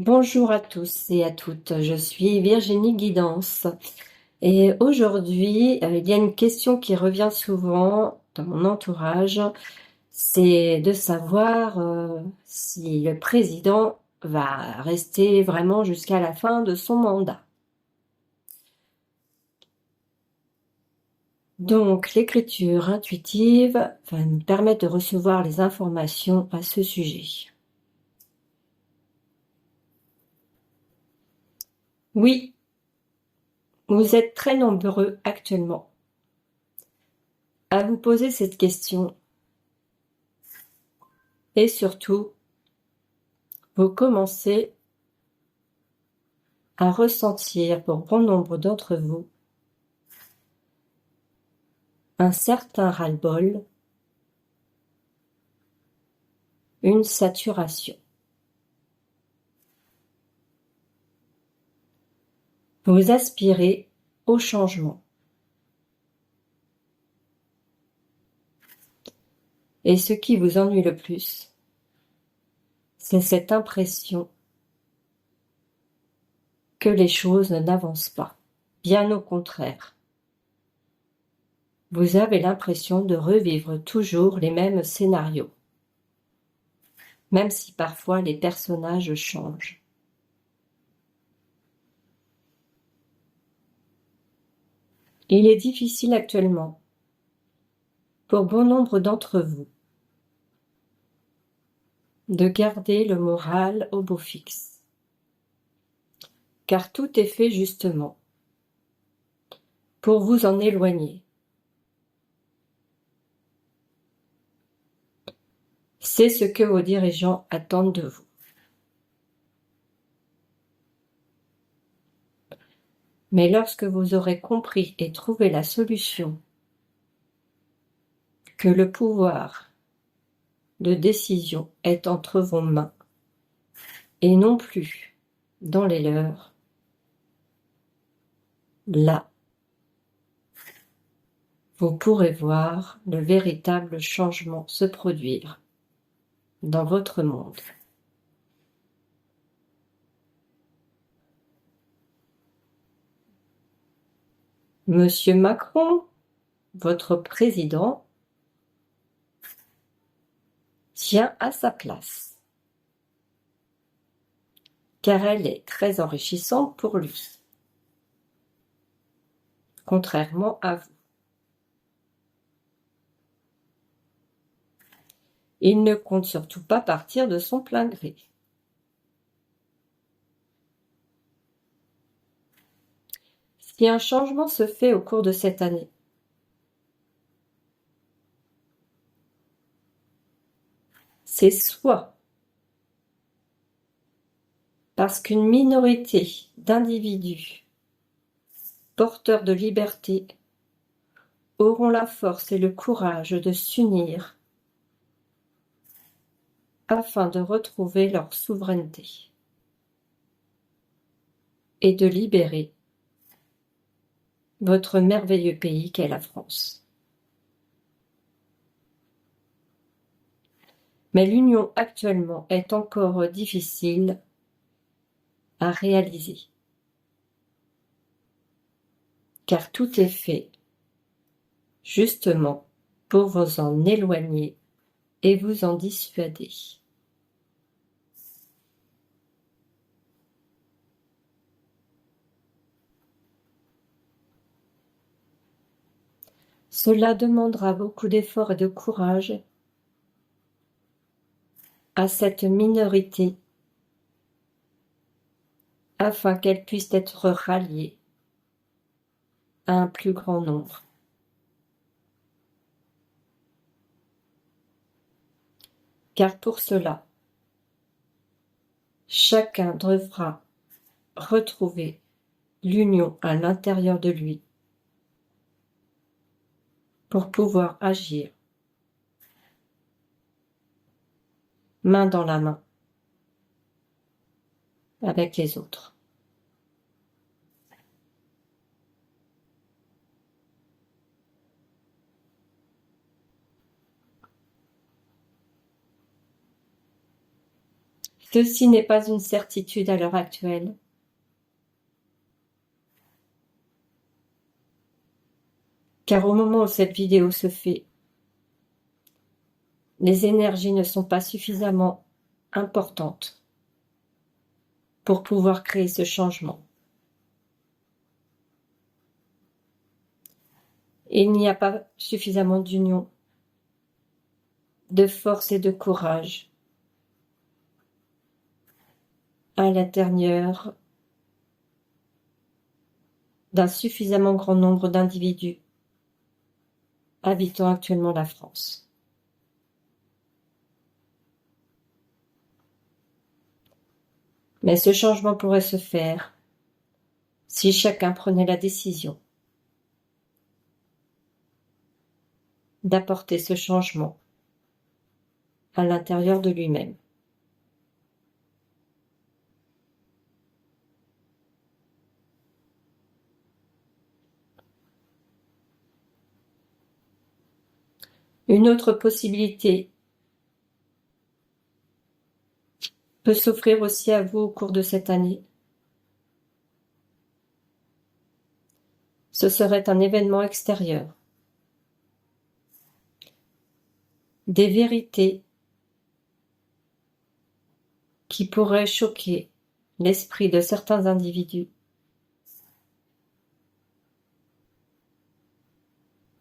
Bonjour à tous et à toutes, je suis Virginie Guidance et aujourd'hui il y a une question qui revient souvent dans mon entourage, c'est de savoir si le président va rester vraiment jusqu'à la fin de son mandat. Donc l'écriture intuitive va nous permettre de recevoir les informations à ce sujet. Oui, vous êtes très nombreux actuellement à vous poser cette question et surtout, vous commencez à ressentir pour bon nombre d'entre vous un certain ras-le-bol, une saturation. Vous aspirez au changement. Et ce qui vous ennuie le plus, c'est cette impression que les choses n'avancent pas. Bien au contraire. Vous avez l'impression de revivre toujours les mêmes scénarios, même si parfois les personnages changent. Il est difficile actuellement, pour bon nombre d'entre vous, de garder le moral au beau fixe. Car tout est fait justement pour vous en éloigner. C'est ce que vos dirigeants attendent de vous. Mais lorsque vous aurez compris et trouvé la solution, que le pouvoir de décision est entre vos mains et non plus dans les leurs, là, vous pourrez voir le véritable changement se produire dans votre monde. Monsieur Macron, votre président, tient à sa place, car elle est très enrichissante pour lui, contrairement à vous. Il ne compte surtout pas partir de son plein gré. Si un changement se fait au cours de cette année, c'est soit parce qu'une minorité d'individus porteurs de liberté auront la force et le courage de s'unir afin de retrouver leur souveraineté et de libérer votre merveilleux pays qu'est la France. Mais l'union actuellement est encore difficile à réaliser, car tout est fait justement pour vous en éloigner et vous en dissuader. Cela demandera beaucoup d'efforts et de courage à cette minorité afin qu'elle puisse être ralliée à un plus grand nombre. Car pour cela, chacun devra retrouver l'union à l'intérieur de lui pour pouvoir agir main dans la main avec les autres. Ceci n'est pas une certitude à l'heure actuelle. Car au moment où cette vidéo se fait, les énergies ne sont pas suffisamment importantes pour pouvoir créer ce changement. Il n'y a pas suffisamment d'union, de force et de courage à l'intérieur d'un suffisamment grand nombre d'individus habitant actuellement la France. Mais ce changement pourrait se faire si chacun prenait la décision d'apporter ce changement à l'intérieur de lui-même. Une autre possibilité peut s'offrir aussi à vous au cours de cette année. Ce serait un événement extérieur. Des vérités qui pourraient choquer l'esprit de certains individus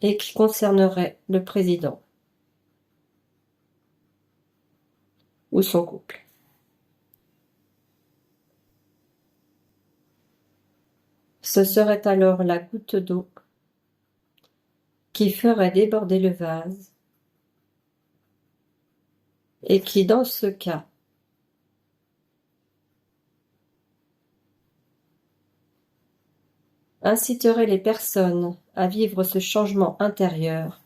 et qui concerneraient le président ou son couple. Ce serait alors la goutte d'eau qui ferait déborder le vase et qui, dans ce cas, inciterait les personnes à vivre ce changement intérieur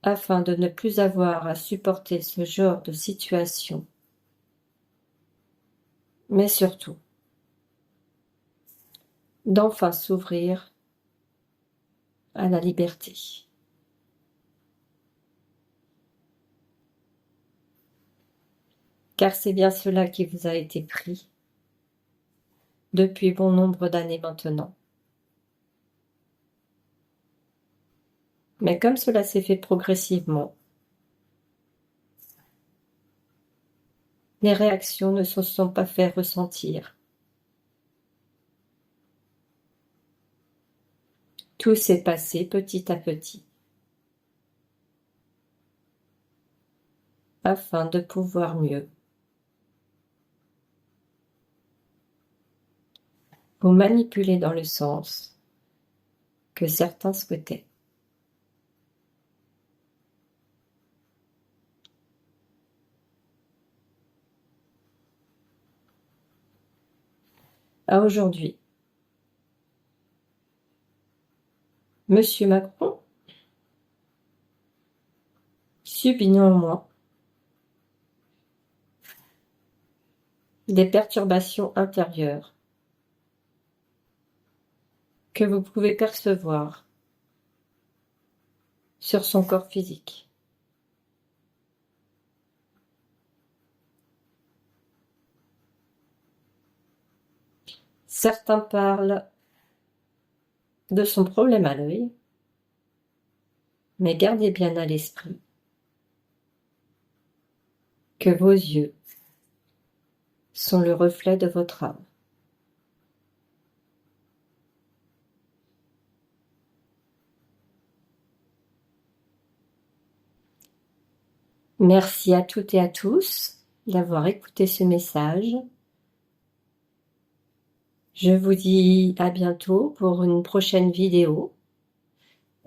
afin de ne plus avoir à supporter ce genre de situation, mais surtout d'enfin s'ouvrir à la liberté. Car c'est bien cela qui vous a été pris depuis bon nombre d'années maintenant. Mais comme cela s'est fait progressivement, les réactions ne se sont pas fait ressentir. Tout s'est passé petit à petit, afin de pouvoir mieux vous manipuler dans le sens que certains souhaitaient. À aujourd'hui, Monsieur Macron subit néanmoins des perturbations intérieures que vous pouvez percevoir sur son corps physique. Certains parlent de son problème à l'œil, mais gardez bien à l'esprit que vos yeux sont le reflet de votre âme. Merci à toutes et à tous d'avoir écouté ce message. Je vous dis à bientôt pour une prochaine vidéo.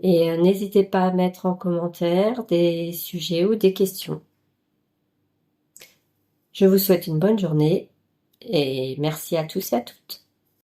Et n'hésitez pas à mettre en commentaire des sujets ou des questions. Je vous souhaite une bonne journée et merci à tous et à toutes.